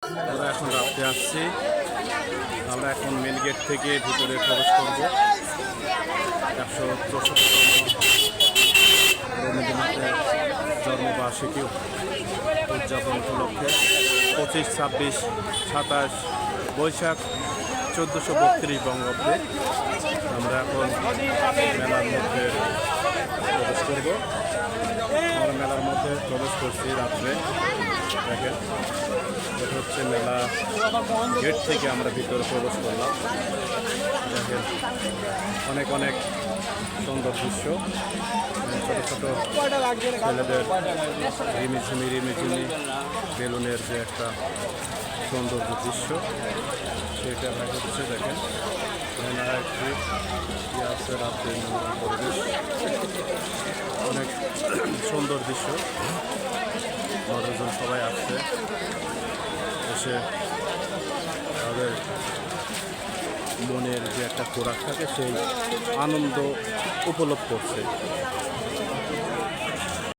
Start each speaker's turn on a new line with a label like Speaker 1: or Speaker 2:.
Speaker 1: আমরা এখন রাত্রে আসছি। আমরা এখন মেন গেট থেকে ভিতরে প্রবেশ করব। 164তম রবীন্দ্রনাথের জন্মবার্ষিকী উদযাপন উপলক্ষে 25, 26, 27 বৈশাখ 1432 বঙ্গাব্দে আমরা এখন মেলার মধ্যে প্রবেশ করব। আমরা মেলার মধ্যে প্রবেশ করছি রাত্রে। দেখেন, এটা হচ্ছে মেলা গেট থেকে আমরা ভিতরে প্রবেশ করলাম। দেখেন, অনেক অনেক সুন্দর দৃশ্য। ছোটো ছোটো ছেলেদের রিমিঝিমি বেলুনের যে একটা সৌন্দর্য দৃশ্য, সেটা হচ্ছে। দেখেন, মেলা একটি আছে রাত্রে পরিবেশ, অনেক সুন্দর দৃশ্য। মানুষজন সবাই আসছে, এসে তাদের মনের যে একটা খোরাক থাকে সেই আনন্দ উপলব্ধ করছে।